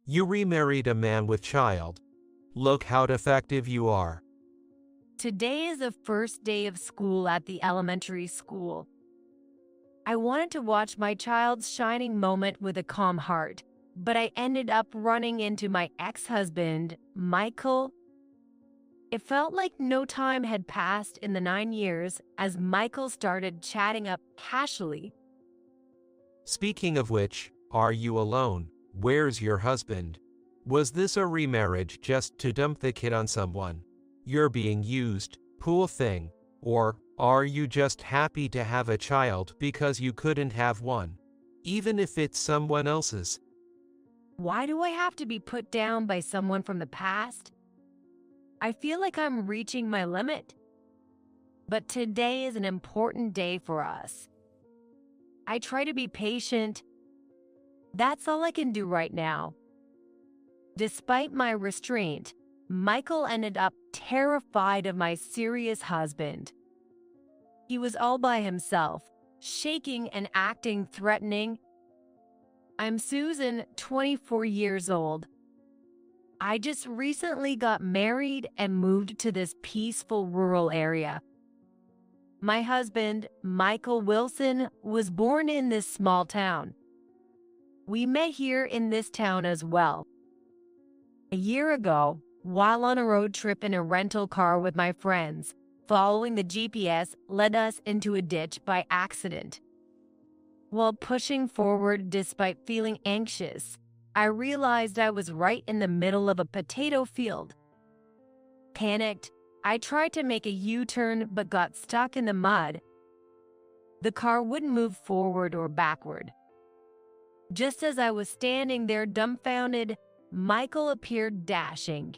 You remarried a man with child. Look how defective you are. Today is the first day of school at the elementary school. I wanted to watch my child's shining moment with a calm heart, but I ended up running into my ex-husband, Michael. It felt like no time had passed in the 9 years as Michael started chatting up casually. Speaking of which, are you alone? Where's your husband? Was this a remarriage just to dump the kid on someone? You're being used, poor thing. Or are you just happy to have a child because you couldn't have one, even if it's someone else's? Why do I have to be put down by someone from the past? I feel like I'm reaching my limit. But today is an important day for us. I try to be patient. That's all I can do right now. Despite my restraint, Michael ended up terrified of my serious husband. He was all by himself, shaking and acting threatening. I'm Susan, 24 years old. I just recently got married and moved to this peaceful rural area. My husband, Michael Wilson, was born in this small town. We met here in this town as well. A year ago, while on a road trip in a rental car with my friends, following the GPS led us into a ditch by accident. While pushing forward despite feeling anxious, I realized I was right in the middle of a potato field. Panicked, I tried to make a U-turn but got stuck in the mud. The car wouldn't move forward or backward. Just as I was standing there dumbfounded, Michael appeared dashing.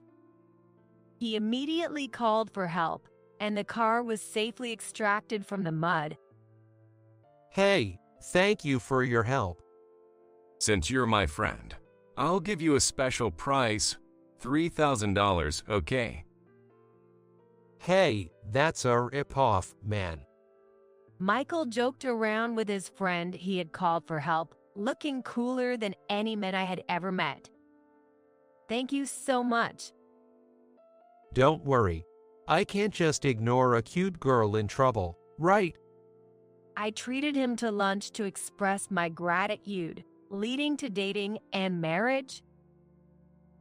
He immediately called for help, and the car was safely extracted from the mud. Hey, thank you for your help. Since you're my friend, I'll give you a special price, $3,000, okay? Hey, that's a rip-off, man. Michael joked around with his friend he had called for help, looking cooler than any man I had ever met. Thank you so much. Don't worry. I can't just ignore a cute girl in trouble, right? I treated him to lunch to express my gratitude, leading to dating and marriage.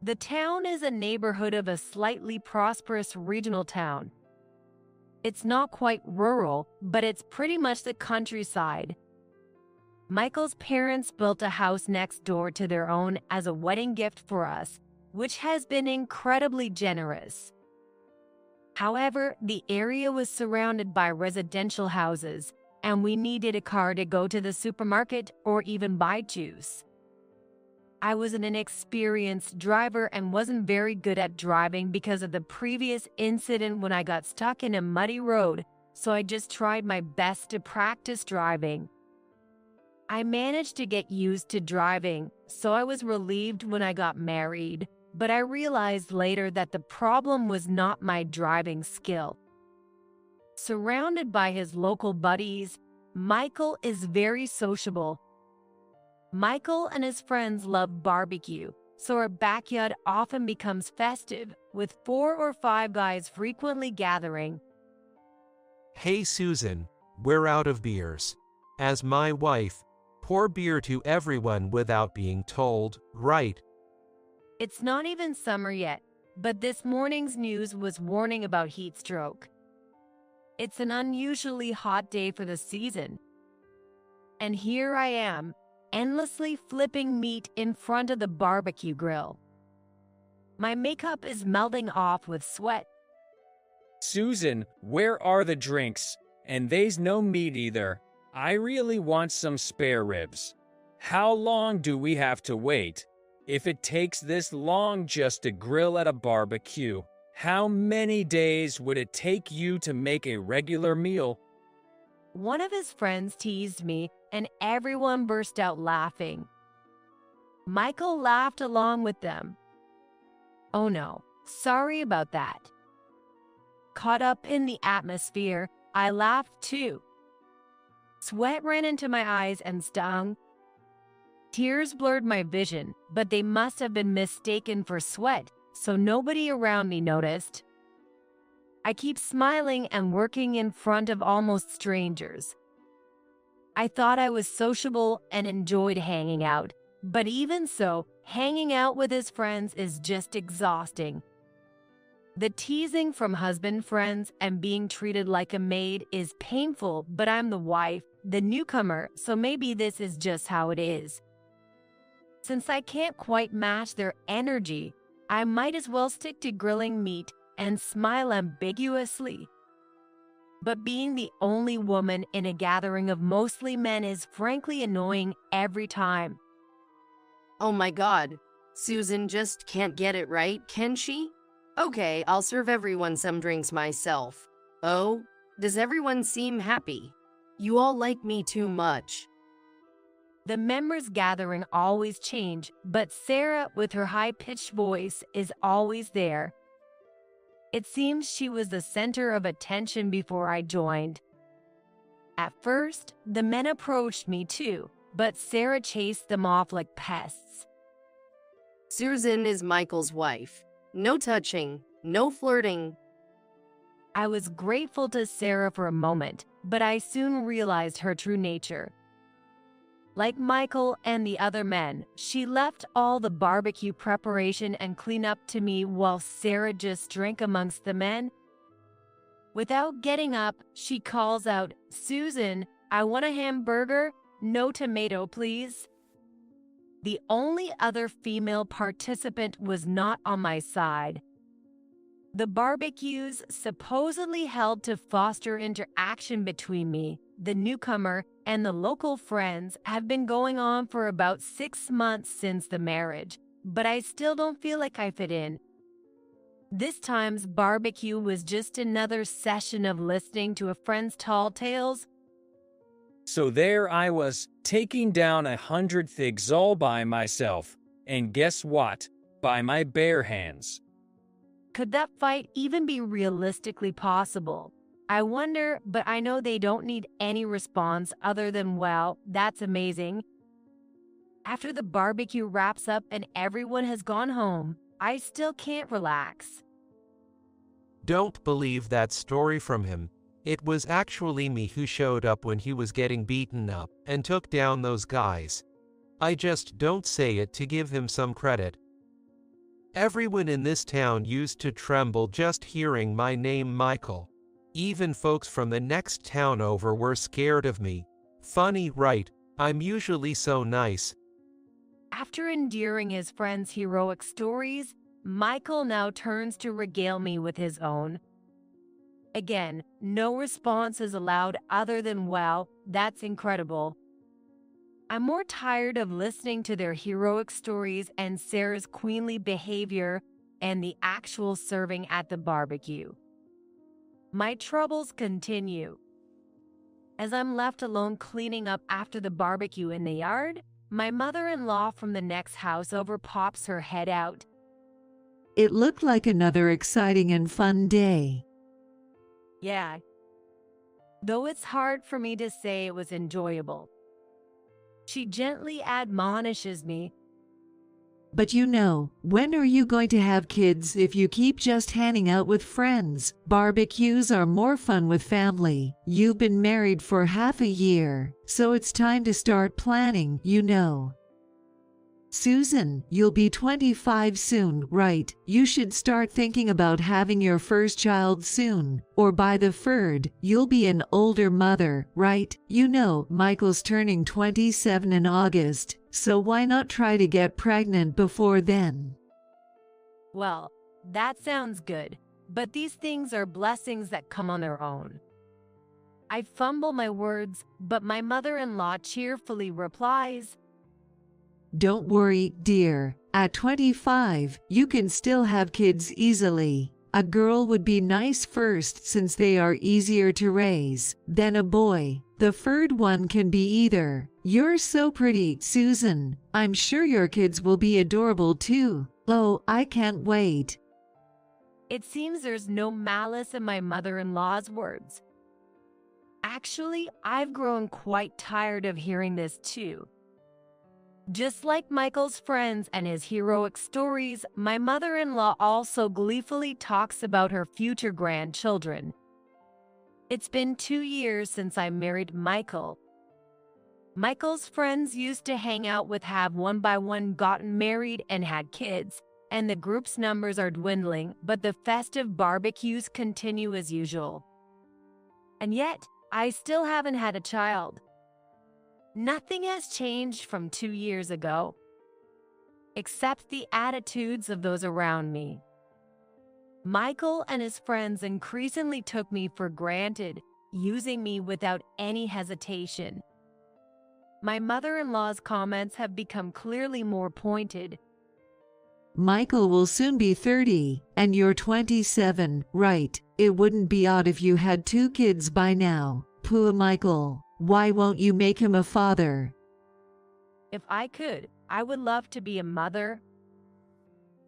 The town is a neighborhood of a slightly prosperous regional town. It's not quite rural, but it's pretty much the countryside. Michael's parents built a house next door to their own as a wedding gift for us, which has been incredibly generous. However, the area was surrounded by residential houses, and we needed a car to go to the supermarket or even buy juice. I was an inexperienced driver and wasn't very good at driving because of the previous incident when I got stuck in a muddy road, so I just tried my best to practice driving. I managed to get used to driving, so I was relieved when I got married, but I realized later that the problem was not my driving skill. Surrounded by his local buddies, Michael is very sociable. Michael and his friends love barbecue, so our backyard often becomes festive, with 4 or 5 guys frequently gathering. Hey Susan, we're out of beers. As my wife, pour beer to everyone without being told, right? It's not even summer yet, but this morning's news was warning about heat stroke. It's an unusually hot day for the season. And here I am, endlessly flipping meat in front of the barbecue grill. My makeup is melting off with sweat. Susan, where are the drinks? And they's no meat either. I really want some spare ribs. How long do we have to wait? If it takes this long just to grill at a barbecue, how many days would it take you to make a regular meal? One of his friends teased me, and everyone burst out laughing. Michael laughed along with them. Oh no, sorry about that. Caught up in the atmosphere, I laughed too. Sweat ran into my eyes and stung. Tears blurred my vision, but they must have been mistaken for sweat, so nobody around me noticed. I keep smiling and working in front of almost strangers. I thought I was sociable and enjoyed hanging out, but even so, hanging out with his friends is just exhausting. The teasing from husband friends and being treated like a maid is painful, but I'm the wife, the newcomer, so maybe this is just how it is. Since I can't quite match their energy, I might as well stick to grilling meat and smile ambiguously. But being the only woman in a gathering of mostly men is frankly annoying every time. Oh my God, Susan just can't get it right, can she? Okay, I'll serve everyone some drinks myself. Oh, does everyone seem happy? You all like me too much. The members gathering always change, but Sarah, with her high-pitched voice, is always there. It seems she was the center of attention before I joined. At first, the men approached me too, but Sarah chased them off like pests. Susan is Michael's wife. No touching, no flirting. I was grateful to Sarah for a moment, but I soon realized her true nature. Like Michael and the other men, she left all the barbecue preparation and cleanup to me while Sarah just drank amongst the men. Without getting up, she calls out, "Susan, I want a hamburger, no tomato, please." The only other female participant was not on my side. The barbecues, supposedly held to foster interaction between me, the newcomer, and the local friends, have been going on for about 6 months since the marriage, but I still don't feel like I fit in. This time's barbecue was just another session of listening to a friend's tall tales. So there I was, taking down 100 things all by myself, and guess what? By my bare hands. Could that fight even be realistically possible? I wonder, but I know they don't need any response other than, "Wow, that's amazing." After the barbecue wraps up and everyone has gone home, I still can't relax. Don't believe that story from him. It was actually me who showed up when he was getting beaten up and took down those guys. I just don't say it to give him some credit. Everyone in this town used to tremble just hearing my name, Michael. Even folks from the next town over were scared of me. Funny, right? I'm usually so nice. After enduring his friend's heroic stories, Michael now turns to regale me with his own. Again, no response is allowed other than, "Wow, that's incredible." I'm more tired of listening to their heroic stories and Sarah's queenly behavior and the actual serving at the barbecue. My troubles continue. As I'm left alone cleaning up after the barbecue in the yard, my mother-in-law from the next house over pops her head out. It looked like another exciting and fun day. Yeah. Though it's hard for me to say it was enjoyable. She gently admonishes me. But you know, when are you going to have kids if you keep just hanging out with friends? Barbecues are more fun with family. You've been married for half a year, so it's time to start planning, you know. Susan, you'll be 25 soon, right? You should start thinking about having your first child soon. Or by the third, you'll be an older mother, right? You know, Michael's turning 27 in August, so why not try to get pregnant before then? Well, that sounds good, but these things are blessings that come on their own. I fumble my words, but my mother-in-law cheerfully replies, Don't worry, dear. At 25, you can still have kids easily. A girl would be nice first since they are easier to raise, then a boy. The third one can be either. You're so pretty, Susan. I'm sure your kids will be adorable too. Oh, I can't wait. It seems there's no malice in my mother-in-law's words. Actually, I've grown quite tired of hearing this too. Just like Michael's friends and his heroic stories, my mother-in-law also gleefully talks about her future grandchildren. It's been 2 years since I married Michael. Michael's friends used to hang out with have one by one gotten married and had kids, and the group's numbers are dwindling, but the festive barbecues continue as usual. And yet, I still haven't had a child. Nothing has changed from 2 years ago, except the attitudes of those around me. Michael and his friends increasingly took me for granted, using me without any hesitation. My mother-in-law's comments have become clearly more pointed. Michael will soon be 30, and you're 27, right? It wouldn't be odd if you had 2 kids by now. Poor Michael. Why won't you make him a father? If I could, I would love to be a mother,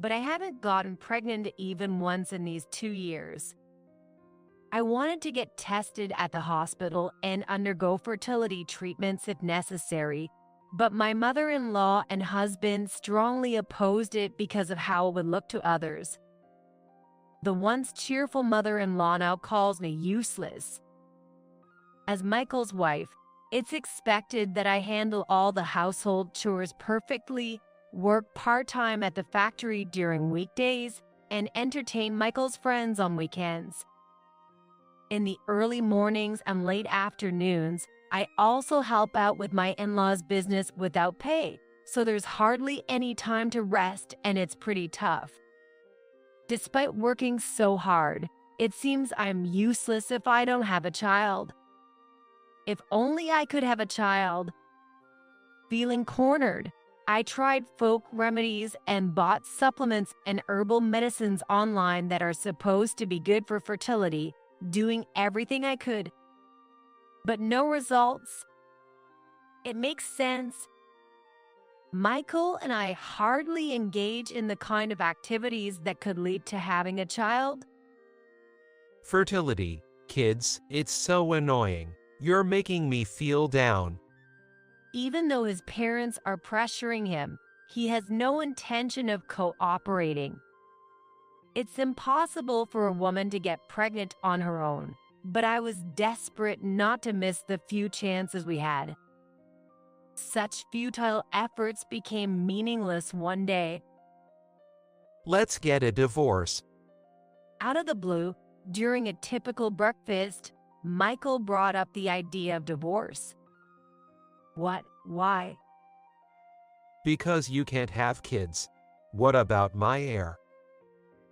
but I haven't gotten pregnant even once in these 2 years. I wanted to get tested at the hospital and undergo fertility treatments if necessary, but my mother-in-law and husband strongly opposed it because of how it would look to others. The once cheerful mother-in-law now calls me useless. As Michael's wife, it's expected that I handle all the household chores perfectly, work part-time at the factory during weekdays, and entertain Michael's friends on weekends. In the early mornings and late afternoons, I also help out with my in-laws' business without pay, so there's hardly any time to rest and it's pretty tough. Despite working so hard, it seems I'm useless if I don't have a child. If only I could have a child. Feeling cornered, I tried folk remedies and bought supplements and herbal medicines online that are supposed to be good for fertility, doing everything I could. But no results. It makes sense. Michael and I hardly engage in the kind of activities that could lead to having a child. Fertility, kids, it's so annoying. You're making me feel down. Even though his parents are pressuring him, he has no intention of cooperating. It's impossible for a woman to get pregnant on her own, but I was desperate not to miss the few chances we had. Such futile efforts became meaningless one day. Let's get a divorce. Out of the blue, during a typical breakfast, Michael brought up the idea of divorce. What? Why? Because you can't have kids. What about my heir?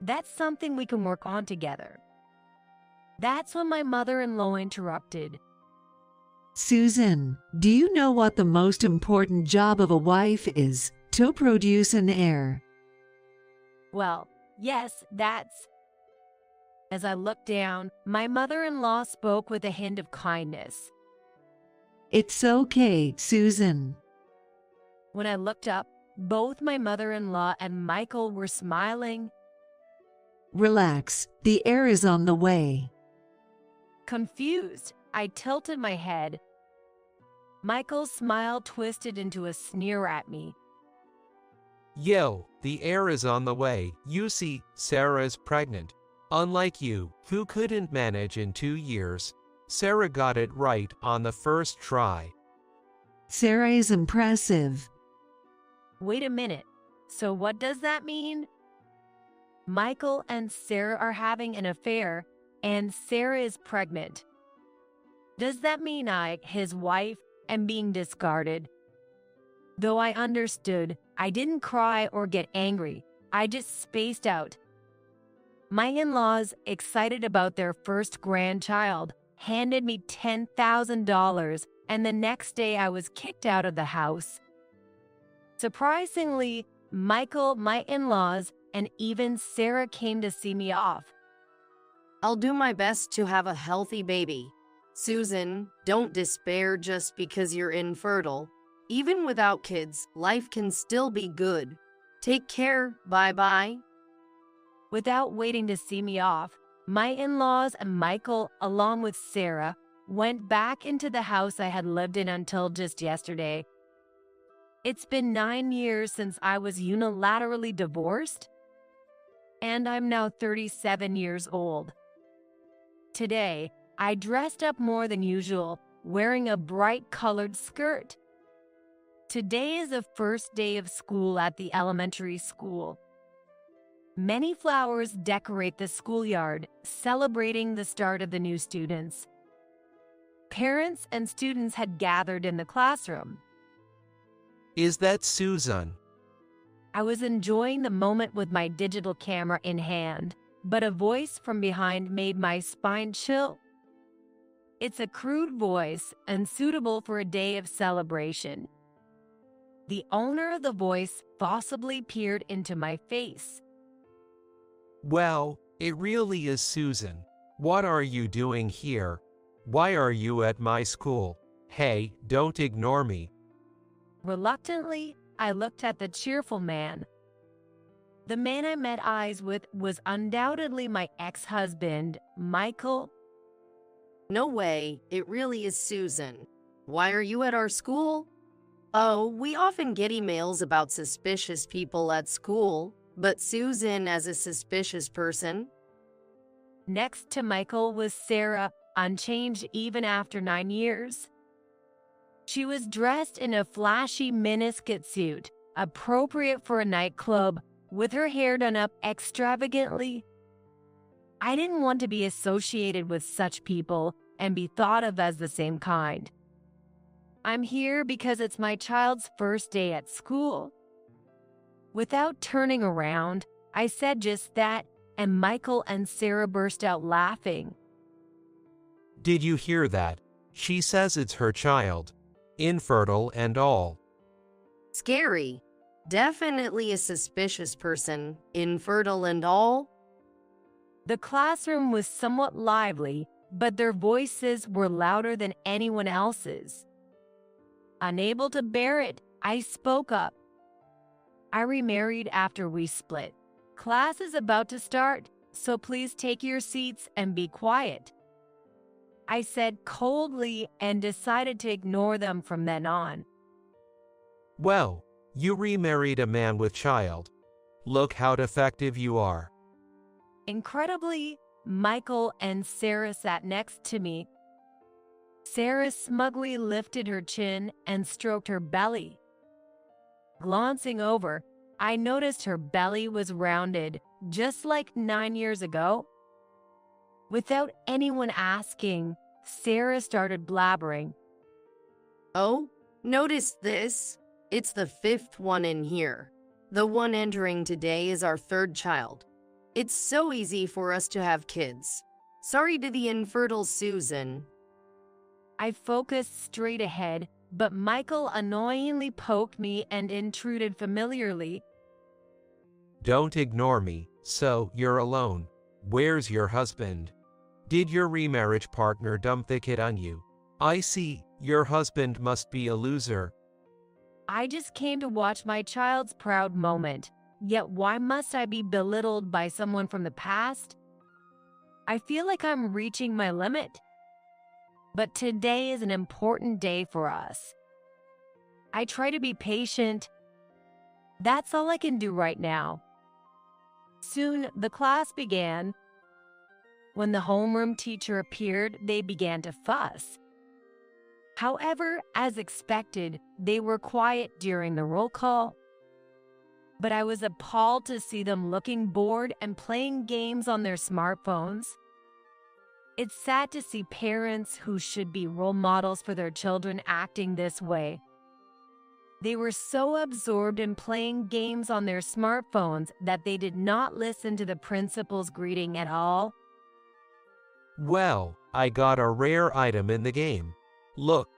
That's something we can work on together. That's when my mother-in-law interrupted. Susan, do you know what the most important job of a wife is? To produce an heir. Well, yes, that's... As I looked down, my mother-in-law spoke with a hint of kindness. It's okay, Susan. When I looked up, both my mother-in-law and Michael were smiling. Relax, the heir is on the way. Confused, I tilted my head. Michael's smile twisted into a sneer at me. Yo, the heir is on the way. You see, Sarah's pregnant. Unlike you, who couldn't manage in 2 years, Sarah got it right on the first try. Sarah is impressive. Wait a minute, so what does that mean? Michael and Sarah are having an affair, and Sarah is pregnant. Does that mean I, his wife, am being discarded? Though I understood, I didn't cry or get angry. I just spaced out. My in-laws, excited about their first grandchild, handed me $10,000, and the next day I was kicked out of the house. Surprisingly, Michael, my in-laws, and even Sarah came to see me off. I'll do my best to have a healthy baby. Susan, don't despair just because you're infertile. Even without kids, life can still be good. Take care. Bye-bye. Without waiting to see me off, my in-laws and Michael, along with Sarah, went back into the house I had lived in until just yesterday. It's been 9 years since I was unilaterally divorced, and I'm now 37 years old. Today, I dressed up more than usual, wearing a bright-colored skirt. Today is the first day of school at the elementary school. Many flowers decorate the schoolyard, celebrating the start of the new students. Parents and students had gathered in the classroom. Is that Susan? I was enjoying the moment with my digital camera in hand, but a voice from behind made my spine chill. It's a crude voice and suitable for a day of celebration. The owner of the voice forcibly peered into my face. Well, it really is Susan. What are you doing here? Why are you at my school? Hey, don't ignore me. Reluctantly, I looked at the cheerful man. The man I met eyes with was undoubtedly my ex-husband, Michael. No way, it really is Susan. Why are you at our school? Oh, we often get emails about suspicious people at school, but Susan as a suspicious person? Next to Michael was Sarah, unchanged even after 9 years. She was dressed in a flashy miniskirt suit, appropriate for a nightclub, with her hair done up extravagantly. I didn't want to be associated with such people and be thought of as the same kind. I'm here because it's my child's first day at school. Without turning around, I said just that, and Michael and Sarah burst out laughing. Did you hear that? She says it's her child. Infertile and all. Scary. Definitely a suspicious person, infertile and all. The classroom was somewhat lively, but their voices were louder than anyone else's. Unable to bear it, I spoke up. I remarried after we split. Class is about to start, so please take your seats and be quiet. I said coldly and decided to ignore them from then on. Well, you remarried a man with child. Look how defective you are. Incredibly, Michael and Sarah sat next to me. Sarah smugly lifted her chin and stroked her belly. Glancing over, I noticed her belly was rounded, just like 9 years ago. Without anyone asking, Sarah started blabbering. Oh, notice this. It's the 5th one in here. The one entering today is our 3rd child. It's so easy for us to have kids. Sorry to the infertile Susan. I focused straight ahead, but Michael annoyingly poked me and intruded familiarly. Don't ignore me, so you're alone. Where's your husband? Did your remarriage partner dump the kid on you? I see, your husband must be a loser. I just came to watch my child's proud moment, yet why must I be belittled by someone from the past? I feel like I'm reaching my limit. But today is an important day for us. I try to be patient. That's all I can do right now. Soon, the class began. When the homeroom teacher appeared, they began to fuss. However, as expected, they were quiet during the roll call. But I was appalled to see them looking bored and playing games on their smartphones. It's sad to see parents who should be role models for their children acting this way. They were so absorbed in playing games on their smartphones that they did not listen to the principal's greeting at all. Well, I got a rare item in the game. Look.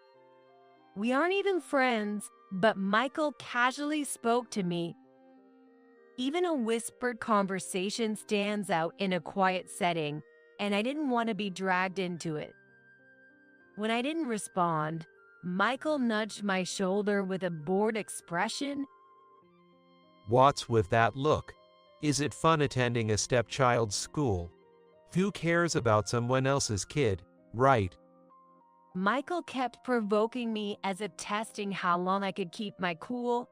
We aren't even friends, but Michael casually spoke to me. Even a whispered conversation stands out in a quiet setting, and I didn't want to be dragged into it. When I didn't respond, Michael nudged my shoulder with a bored expression. What's with that look? Is it fun attending a stepchild's school? Who cares about someone else's kid, right? Michael kept provoking me as if testing how long I could keep my cool.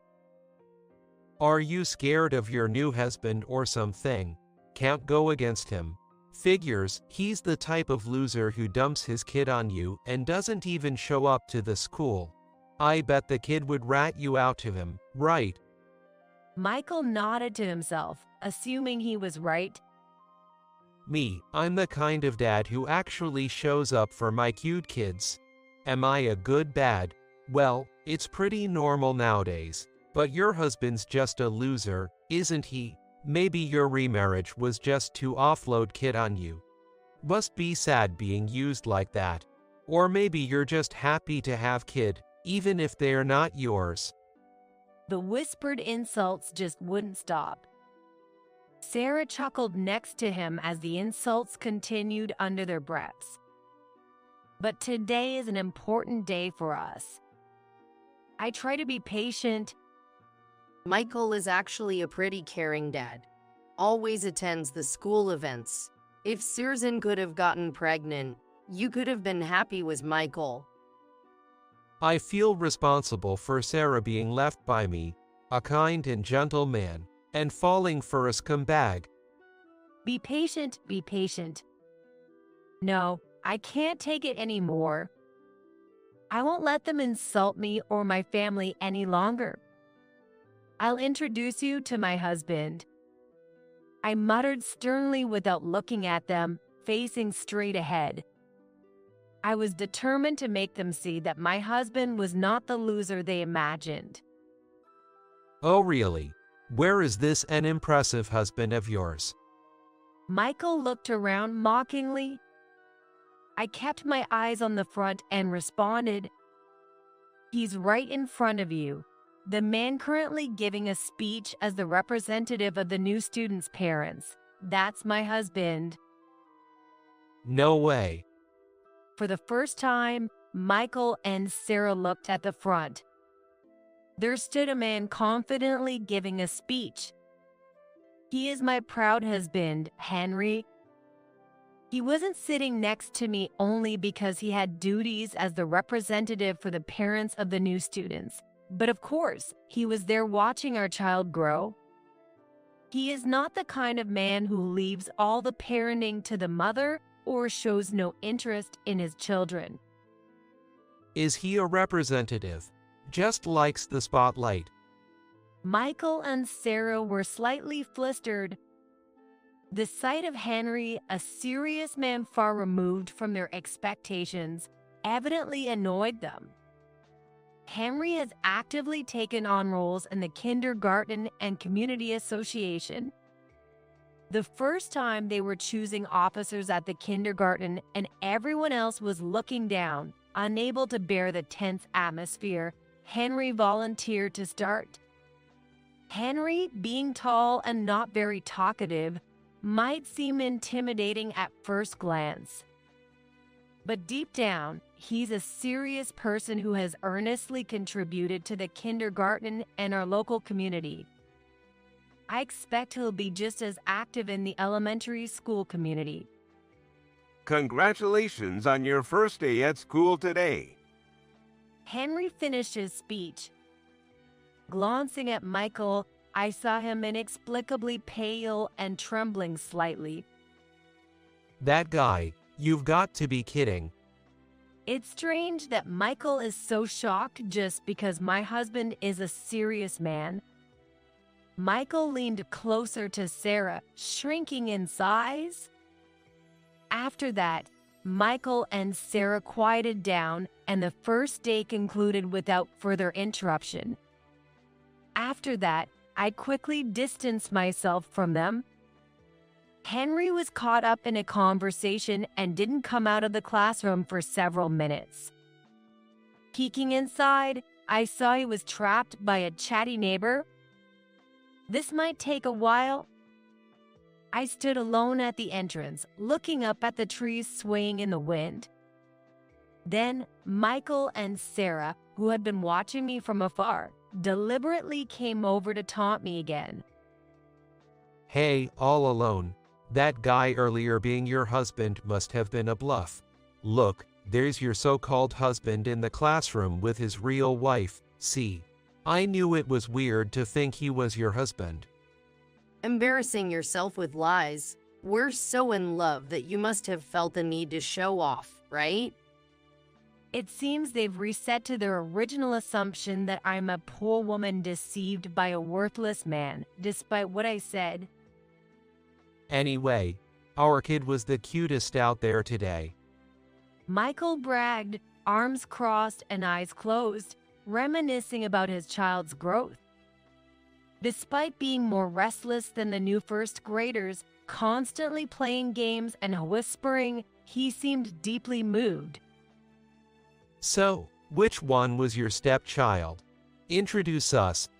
Are you scared of your new husband or something? Can't go against him. Figures, he's the type of loser who dumps his kid on you and doesn't even show up to the school. I bet the kid would rat you out to him, right? Michael nodded to himself, assuming he was right. Me, I'm the kind of dad who actually shows up for my cute kids. Am I a good bad? Well, it's pretty normal nowadays. But your husband's just a loser, isn't he? Maybe your remarriage was just to offload kid on you. Must be sad being used like that. Or maybe you're just happy to have kid, even if they're not yours. The whispered insults just wouldn't stop. Sarah chuckled next to him as the insults continued under their breaths. But today is an important day for us. I try to be patient. Michael is actually a pretty caring dad. Always attends the school events. If Susan could have gotten pregnant, you could have been happy with Michael. I feel responsible for Sarah being left by me, a kind and gentle man, and falling for a scumbag. Be patient, be patient. No, I can't take it anymore. I won't let them insult me or my family any longer. I'll introduce you to my husband. I muttered sternly without looking at them, facing straight ahead. I was determined to make them see that my husband was not the loser they imagined. Oh really? Where is this an impressive husband of yours? Michael looked around mockingly. I kept my eyes on the front and responded, "He's right in front of you. The man currently giving a speech as the representative of the new students' parents. That's my husband." No way. For the first time, Michael and Sarah looked at the front. There stood a man confidently giving a speech. "He is my proud husband, Henry." He wasn't sitting next to me only because he had duties as the representative for the parents of the new students, but of course, he was there watching our child grow. He is not the kind of man who leaves all the parenting to the mother or shows no interest in his children. Is he a representative? Just likes the spotlight. Michael and Sarah were slightly flustered. The sight of Henry, a serious man far removed from their expectations, evidently annoyed them. Henry has actively taken on roles in the kindergarten and community association. The first time they were choosing officers at the kindergarten and everyone else was looking down, unable to bear the tense atmosphere, Henry volunteered to start. Henry, being tall and not very talkative, might seem intimidating at first glance. But deep down, he's a serious person who has earnestly contributed to the kindergarten and our local community. I expect he'll be just as active in the elementary school community. Congratulations on your first day at school today. Henry finished his speech. Glancing at Michael, I saw him inexplicably pale and trembling slightly. That guy, you've got to be kidding. It's strange that Michael is so shocked just because my husband is a serious man. Michael leaned closer to Sarah, shrinking in size. After that, Michael and Sarah quieted down, and the first day concluded without further interruption. After that, I quickly distanced myself from them. Henry was caught up in a conversation and didn't come out of the classroom for several minutes. Peeking inside, I saw he was trapped by a chatty neighbor. This might take a while. I stood alone at the entrance, looking up at the trees swaying in the wind. Then Michael and Sarah, who had been watching me from afar, deliberately came over to taunt me again. Hey, all alone. That guy earlier being your husband must have been a bluff. Look, there's your so-called husband in the classroom with his real wife. See, I knew it was weird to think he was your husband. Embarrassing yourself with lies. We're so in love that you must have felt the need to show off, right? It seems they've reset to their original assumption that I'm a poor woman deceived by a worthless man, despite what I said. Anyway, our kid was the cutest out there today. Michael bragged, arms crossed and eyes closed, reminiscing about his child's growth. Despite being more restless than the new first graders, constantly playing games and whispering, he seemed deeply moved. So, which one was your stepchild? Introduce us.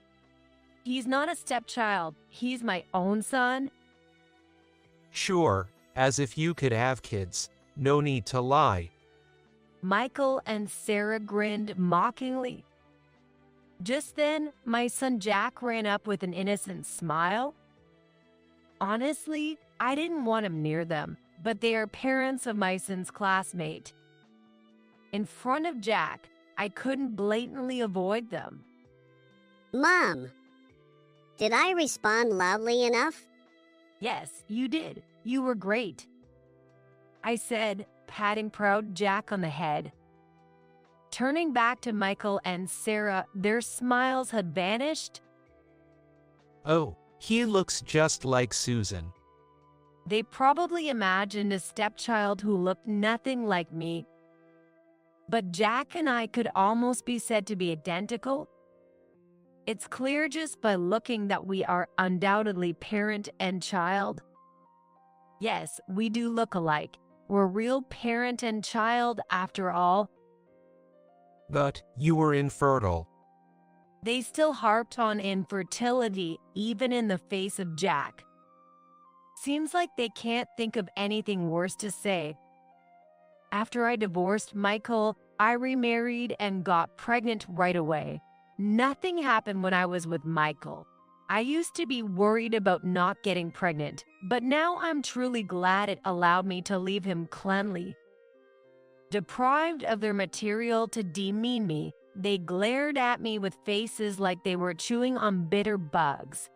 He's not a stepchild, he's my own son. Sure, as if you could have kids. No need to lie. Michael and Sarah grinned mockingly. Just then, my son Jack ran up with an innocent smile. Honestly, I didn't want him near them, but they are parents of my son's classmate. In front of Jack, I couldn't blatantly avoid them. Mom, did I respond loudly enough? Yes, you did. You were great, I said, patting proud Jack on the head. Turning back to Michael and Sarah, their smiles had vanished. Oh, he looks just like Susan. They probably imagined a stepchild who looked nothing like me. But Jack and I could almost be said to be identical. It's clear just by looking that we are undoubtedly parent and child. Yes, we do look alike. We're real parent and child after all. But you were infertile. They still harped on infertility even in the face of Jack. Seems like they can't think of anything worse to say. After I divorced Michael, I remarried and got pregnant right away. Nothing happened when I was with Michael. I used to be worried about not getting pregnant, but now I'm truly glad it allowed me to leave him cleanly. Deprived of their material to demean me, they glared at me with faces like they were chewing on bitter bugs.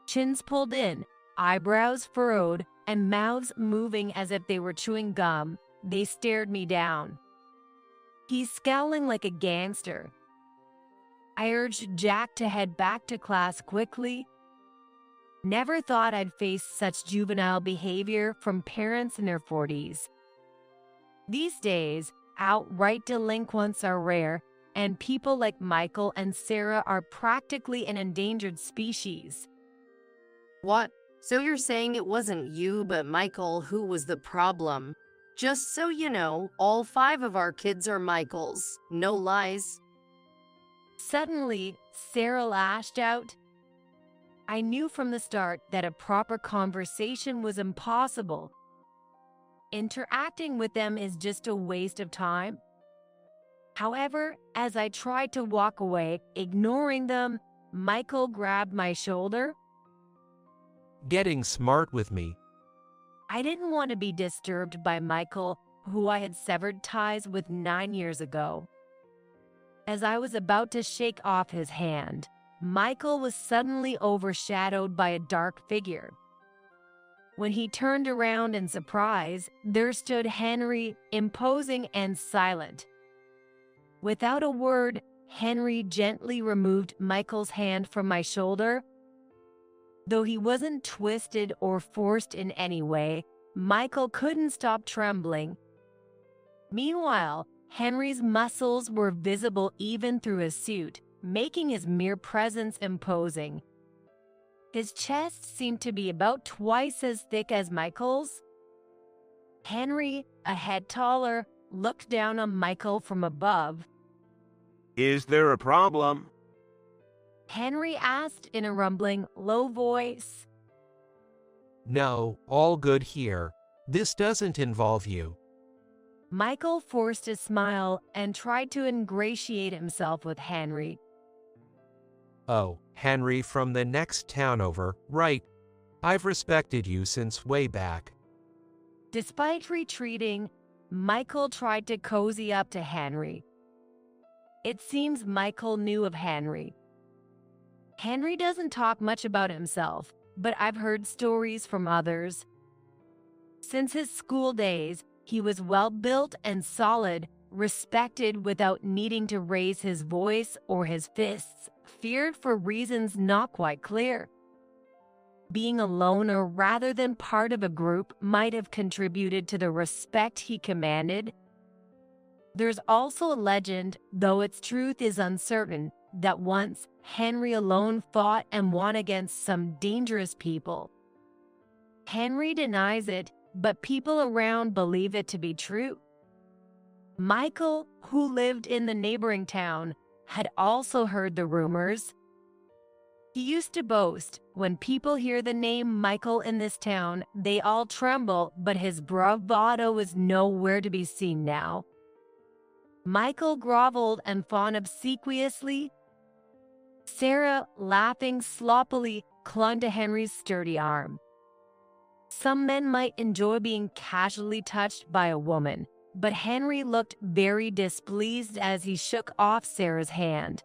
Chins pulled in, eyebrows furrowed, and mouths moving as if they were chewing gum, they stared me down. He's scowling like a gangster. I urged Jack to head back to class quickly. Never thought I'd face such juvenile behavior from parents in their 40s. These days, outright delinquents are rare, and people like Michael and Sarah are practically an endangered species. What? So you're saying it wasn't you but Michael who was the problem? Just so you know, all 5 of our kids are Michael's. No lies. Suddenly, Sarah lashed out. I knew from the start that a proper conversation was impossible. Interacting with them is just a waste of time. However, as I tried to walk away, ignoring them, Michael grabbed my shoulder. Getting smart with me. I didn't want to be disturbed by Michael, who I had severed ties with 9 years ago. As I was about to shake off his hand, Michael was suddenly overshadowed by a dark figure. When he turned around in surprise, there stood Henry, imposing and silent. Without a word, Henry gently removed Michael's hand from my shoulder. Though he wasn't twisted or forced in any way, Michael couldn't stop trembling. Meanwhile, Henry's muscles were visible even through his suit, making his mere presence imposing. His chest seemed to be about twice as thick as Michael's. Henry, a head taller, looked down on Michael from above. Is there a problem? Henry asked in a rumbling, low voice. No, all good here. This doesn't involve you. Michael forced a smile and tried to ingratiate himself with Henry. Oh, Henry from the next town over, right? I've respected you since way back. Despite retreating, Michael tried to cozy up to Henry. It seems Michael knew of Henry. Henry doesn't talk much about himself, but I've heard stories from others. Since his school days, he was well-built and solid, respected without needing to raise his voice or his fists, feared for reasons not quite clear. Being a loner rather than part of a group might have contributed to the respect he commanded. There's also a legend, though its truth is uncertain, that once Henry alone fought and won against some dangerous people. Henry denies it, but people around believe it to be true. Michael, who lived in the neighboring town, had also heard the rumors. He used to boast, when people hear the name Michael in this town, they all tremble, but his bravado is nowhere to be seen now. Michael groveled and fawned obsequiously. Sarah, laughing sloppily, clung to Henry's sturdy arm. Some men might enjoy being casually touched by a woman, but Henry looked very displeased as he shook off Sarah's hand.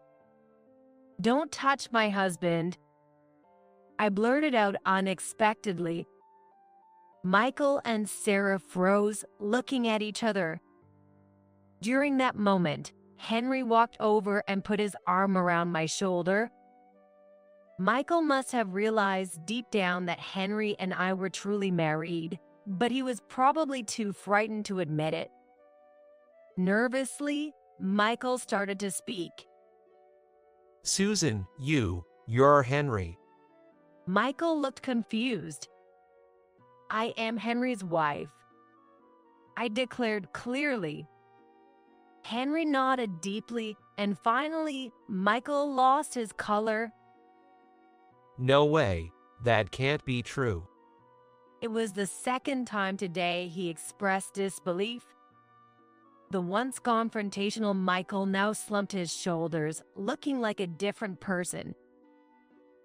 "Don't touch my husband," I blurted out unexpectedly. Michael and Sarah froze, looking at each other. During that moment, Henry walked over and put his arm around my shoulder. Michael must have realized deep down that Henry and I were truly married, but he was probably too frightened to admit it. Nervously, Michael started to speak. "Susan, you're Henry." Michael looked confused. "I am Henry's wife," I declared clearly. Henry nodded deeply, and finally, Michael lost his color. "No way, that can't be true." It was the second time today he expressed disbelief. The once confrontational Michael now slumped his shoulders, looking like a different person.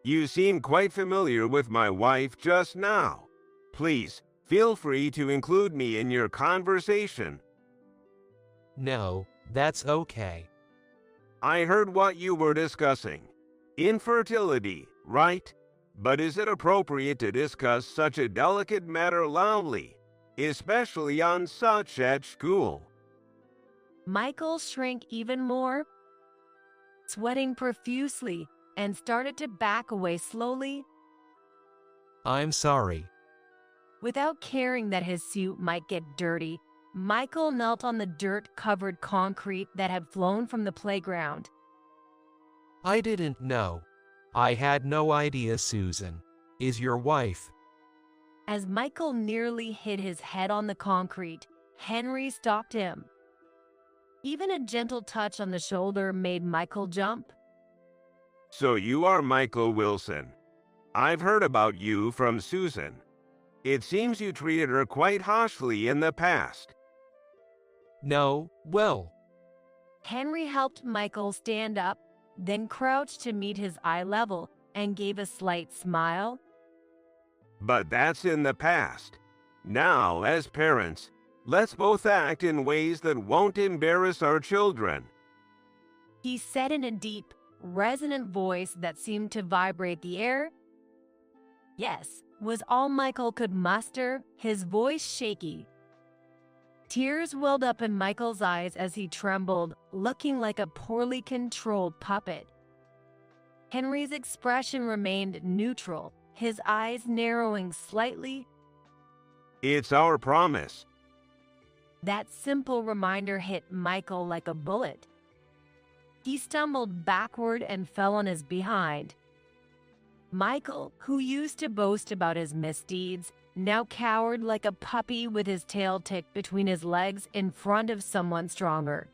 You seem quite familiar with my wife just now. Please, feel free to include me in your conversation. "No, that's okay." I heard what you were discussing. Infertility, right? But is it appropriate to discuss such a delicate matter loudly, especially on such at school? Michael shrank even more, sweating profusely, and started to back away slowly. "I'm sorry." Without caring that his suit might get dirty, Michael knelt on the dirt-covered concrete that had flown from the playground. "I didn't know. I had no idea Susan is your wife." As Michael nearly hit his head on the concrete, Henry stopped him. Even a gentle touch on the shoulder made Michael jump. So you are Michael Wilson. I've heard about you from Susan. It seems you treated her quite harshly in the past. "No, well." Henry helped Michael stand up, then crouched to meet his eye level and gave a slight smile. But that's in the past. Now, as parents, let's both act in ways that won't embarrass our children. He said in a deep, resonant voice that seemed to vibrate the air. "Yes," was all Michael could muster, his voice shaky. Tears welled up in Michael's eyes as he trembled, looking like a poorly controlled puppet. Henry's expression remained neutral, his eyes narrowing slightly. It's our promise. That simple reminder hit Michael like a bullet. He stumbled backward and fell on his behind. Michael, who used to boast about his misdeeds, now cowered like a puppy with his tail ticked between his legs in front of someone stronger.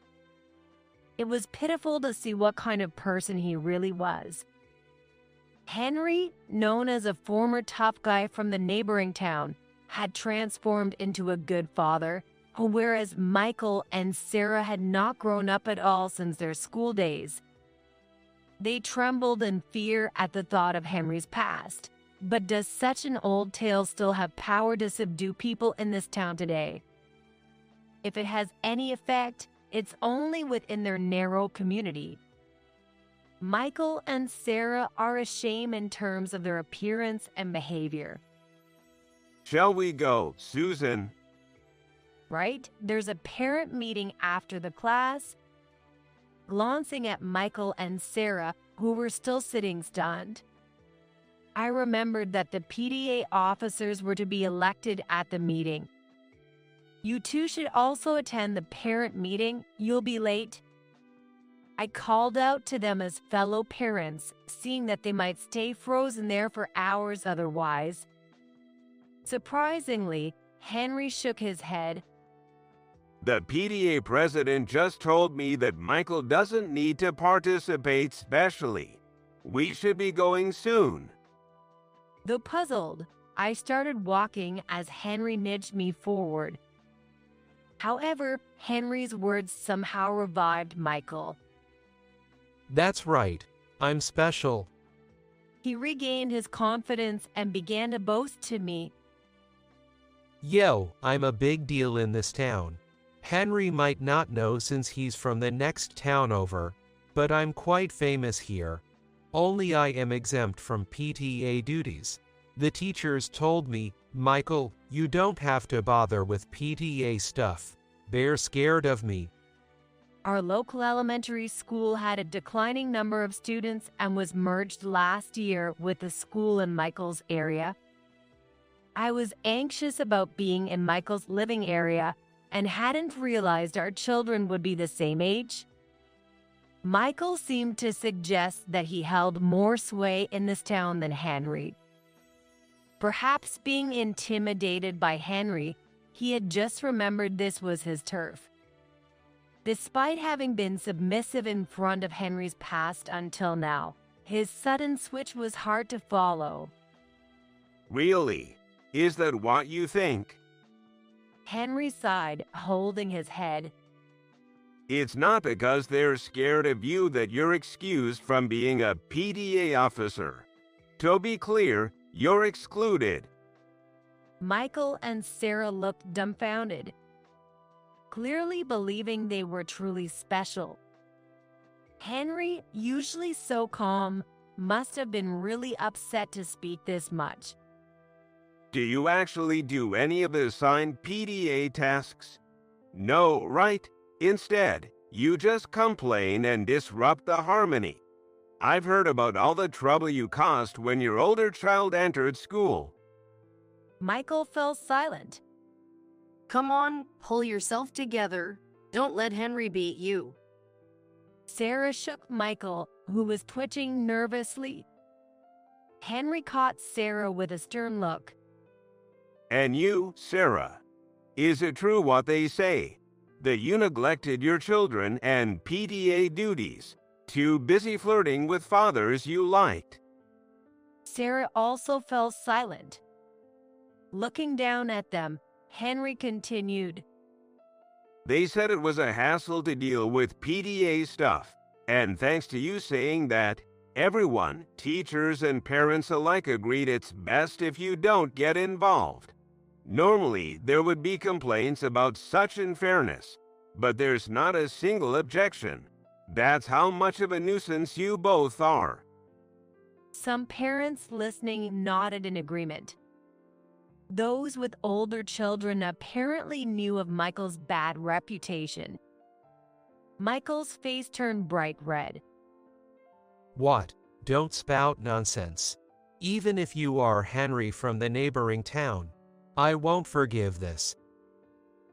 It was pitiful to see what kind of person he really was. Henry, known as a former tough guy from the neighboring town, had transformed into a good father, whereas Michael and Sarah had not grown up at all since their school days. They trembled in fear at the thought of Henry's past. But does such an old tale still have power to subdue people in this town today? If it has any effect, it's only within their narrow community. Michael and Sarah are a shame in terms of their appearance and behavior. Shall we go, Susan? Right? There's a parent meeting after the class. Glancing at Michael and Sarah, who were still sitting stunned, I remembered that the PTA officers were to be elected at the meeting. You two should also attend the parent meeting. You'll be late. I called out to them as fellow parents, seeing that they might stay frozen there for hours otherwise. Surprisingly, Henry shook his head. The PTA president just told me that Michael doesn't need to participate specially. We should be going soon. Though puzzled, I started walking as Henry nudged me forward. However, Henry's words somehow revived Michael. That's right. I'm special. He regained his confidence and began to boast to me. Yo, I'm a big deal in this town. Henry might not know since he's from the next town over, but I'm quite famous here. Only I am exempt from PTA duties. The teachers told me, Michael, you don't have to bother with PTA stuff. They're scared of me. Our local elementary school had a declining number of students and was merged last year with a school in Michael's area. I was anxious about being in Michael's living area and hadn't realized our children would be the same age. Michael seemed to suggest that he held more sway in this town than Henry. Perhaps being intimidated by Henry, he had just remembered this was his turf. Despite having been submissive in front of Henry's past until now, his sudden switch was hard to follow. Really? Is that what you think? Henry sighed, holding his head. It's not because they're scared of you that you're excused from being a PTA officer. To be clear, you're excluded. Michael and Sarah looked dumbfounded, clearly believing they were truly special. Henry, usually so calm, must have been really upset to speak this much. Do you actually do any of the assigned PTA tasks? No, right? Instead, you just complain and disrupt the harmony. I've heard about all the trouble you caused when your older child entered school. Michael fell silent. Come on, pull yourself together. Don't let Henry beat you. Sarah shook Michael, who was twitching nervously. Henry caught Sarah with a stern look. And you, Sarah, is it true what they say, that you neglected your children and PTA duties, too busy flirting with fathers you liked? Sarah also fell silent. Looking down at them, Henry continued. They said it was a hassle to deal with PTA stuff, and thanks to you saying that, everyone, teachers and parents alike, agreed it's best if you don't get involved. Normally, there would be complaints about such unfairness, but there's not a single objection. That's how much of a nuisance you both are. Some parents listening nodded in agreement. Those with older children apparently knew of Michael's bad reputation. Michael's face turned bright red. What? Don't spout nonsense. Even if you are Henry from the neighboring town, I won't forgive this.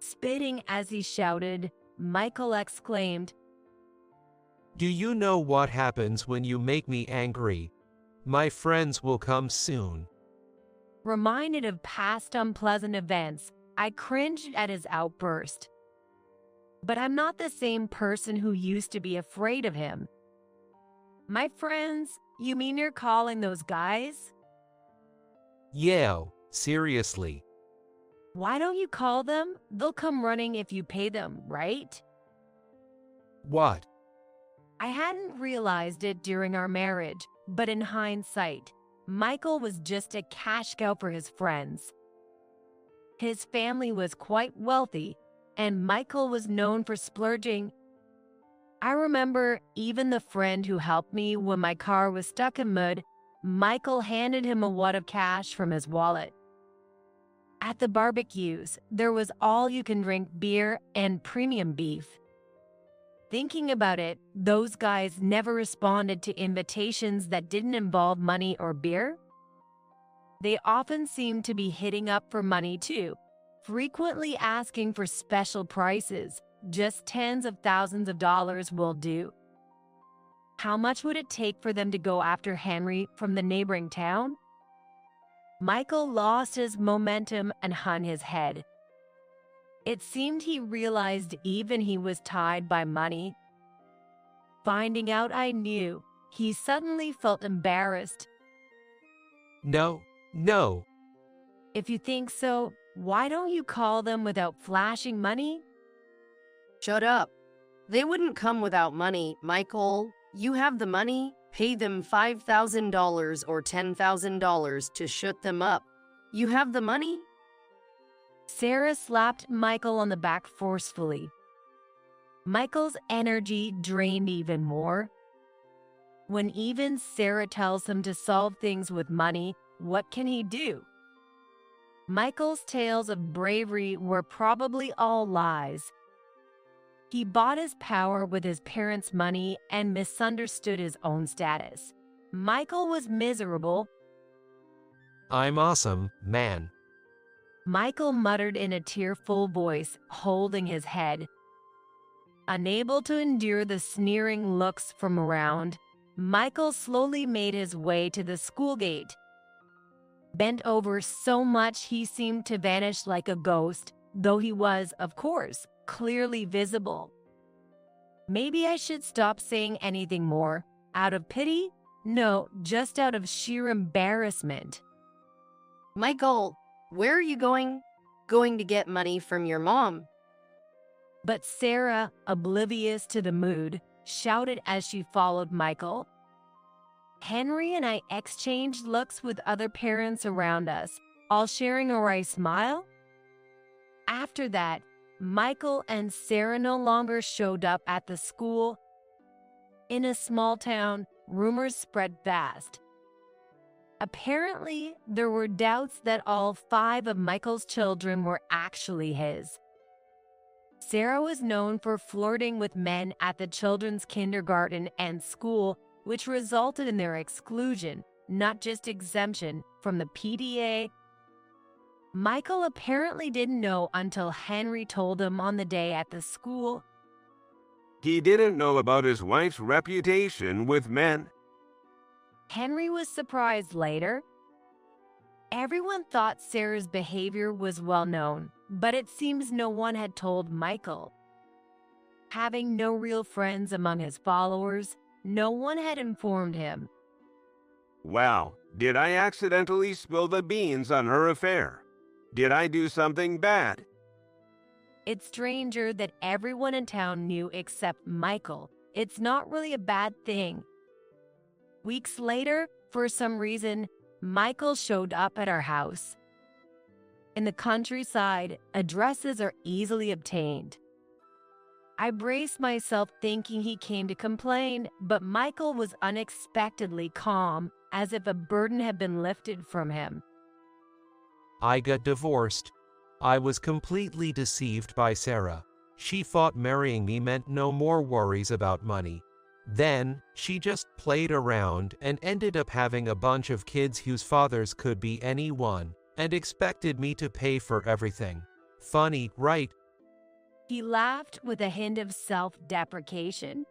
Spitting as he shouted, Michael exclaimed, Do you know what happens when you make me angry? My friends will come soon. Reminded of past unpleasant events, I cringed at his outburst. But I'm not the same person who used to be afraid of him. My friends? You mean you're calling those guys? Yeah, seriously. Why don't you call them? They'll come running if you pay them, right? What? I hadn't realized it during our marriage, but in hindsight, Michael was just a cash cow for his friends. His family was quite wealthy, and Michael was known for splurging. I remember even the friend who helped me when my car was stuck in mud, Michael handed him a wad of cash from his wallet. At the barbecues, there was all-you-can-drink beer and premium beef. Thinking about it, those guys never responded to invitations that didn't involve money or beer. They often seemed to be hitting up for money too, frequently asking for special prices. Just tens of thousands of dollars will do. How much would it take for them to go after Henry from the neighboring town? Michael lost his momentum and hung his head. It seemed he realized even he was tied by money. Finding out I knew, he suddenly felt embarrassed. No. If you think so, why don't you call them without flashing money? Shut up. They wouldn't come without money, Michael. You have the money, pay them $5,000 or $10,000 to shut them up. You have the money? Sarah slapped Michael on the back forcefully. Michael's energy drained even more. When even Sarah tells him to solve things with money, what can he do? Michael's tales of bravery were probably all lies. He bought his power with his parents' money and misunderstood his own status. Michael was miserable. I'm awesome, man. Michael muttered in a tearful voice, holding his head. Unable to endure the sneering looks from around, Michael slowly made his way to the school gate. Bent over so much he seemed to vanish like a ghost, though he was, of course, clearly visible. Maybe I should stop saying anything more. Out of pity? No, just out of sheer embarrassment. Michael, where are you going? Going to get money from your mom. But Sarah, oblivious to the mood, shouted as she followed Michael. Henry and I exchanged looks with other parents around us, all sharing a wry smile. After that, Michael and Sarah no longer showed up at the school. In a small town, rumors spread fast. Apparently, there were doubts that all 5 of Michael's children were actually his. Sarah was known for flirting with men at the children's kindergarten and school, which resulted in their exclusion, not just exemption, from the PTA. Michael apparently didn't know until Henry told him on the day at the school. He didn't know about his wife's reputation with men. Henry was surprised later. Everyone thought Sarah's behavior was well known, but it seems no one had told Michael. Having no real friends among his followers, no one had informed him. Wow, did I accidentally spill the beans on her affair? Did I do something bad? It's stranger that everyone in town knew except Michael. It's not really a bad thing. Weeks later, for some reason, Michael showed up at our house. In the countryside, addresses are easily obtained. I braced myself thinking he came to complain, but Michael was unexpectedly calm, as if a burden had been lifted from him. I got divorced. I was completely deceived by Sarah. She thought marrying me meant no more worries about money. Then, she just played around and ended up having a bunch of kids whose fathers could be anyone, and expected me to pay for everything. Funny, right? He laughed with a hint of self-deprecation.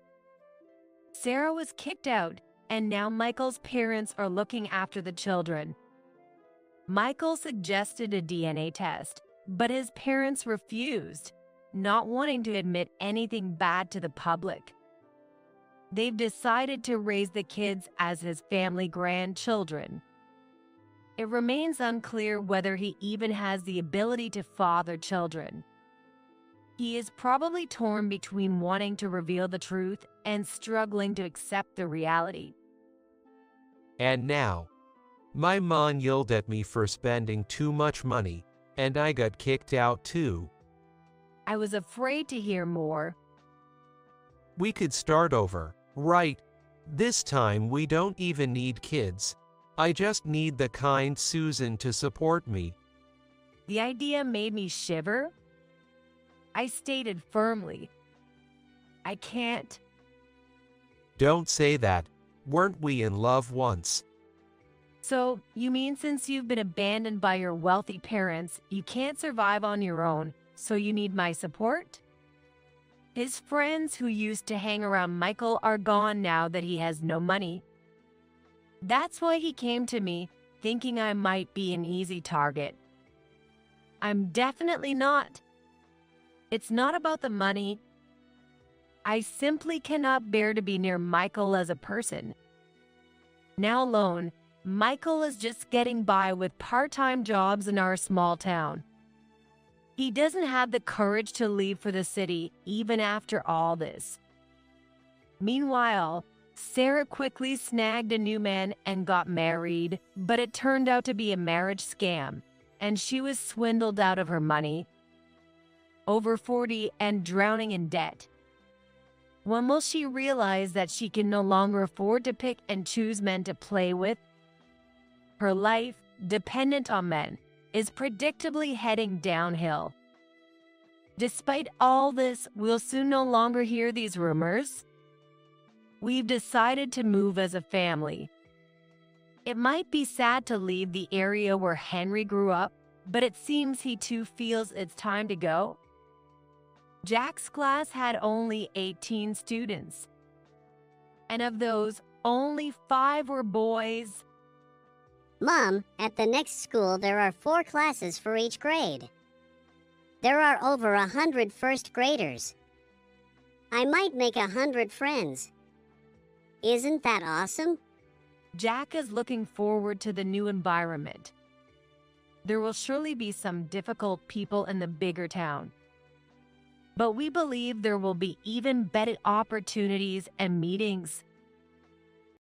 Sarah was kicked out, and now Michael's parents are looking after the children. Michael suggested a DNA test, but his parents refused, not wanting to admit anything bad to the public. They've decided to raise the kids as his family grandchildren. It remains unclear whether he even has the ability to father children. He is probably torn between wanting to reveal the truth and struggling to accept the reality. And now, my mom yelled at me for spending too much money, and I got kicked out too. I was afraid to hear more. We could start over, right? This time we don't even need kids. I just need the kind Susan to support me. The idea made me shiver. I stated firmly, I can't. Don't say that. Weren't we in love once? So, you mean since you've been abandoned by your wealthy parents, you can't survive on your own, so you need my support? His friends who used to hang around Michael are gone now that he has no money. That's why he came to me, thinking I might be an easy target. I'm definitely not. It's not about the money. I simply cannot bear to be near Michael as a person. Now alone, Michael is just getting by with part-time jobs in our small town. He doesn't have the courage to leave for the city even after all this. Meanwhile, Sarah quickly snagged a new man and got married, but it turned out to be a marriage scam, and she was swindled out of her money. Over 40 and drowning in debt. When will she realize that she can no longer afford to pick and choose men to play with? Her life, dependent on men, is predictably heading downhill. Despite all this, we'll soon no longer hear these rumors. We've decided to move as a family. It might be sad to leave the area where Henry grew up, but it seems he too feels it's time to go. Jack's class had only 18 students, and of those, only 5 were boys. Mom, at the next school there are 4 classes for each grade. There are over 100 first graders. I might make 100 friends. Isn't that awesome? Jack is looking forward to the new environment. There will surely be some difficult people in the bigger town. But we believe there will be even better opportunities and meetings.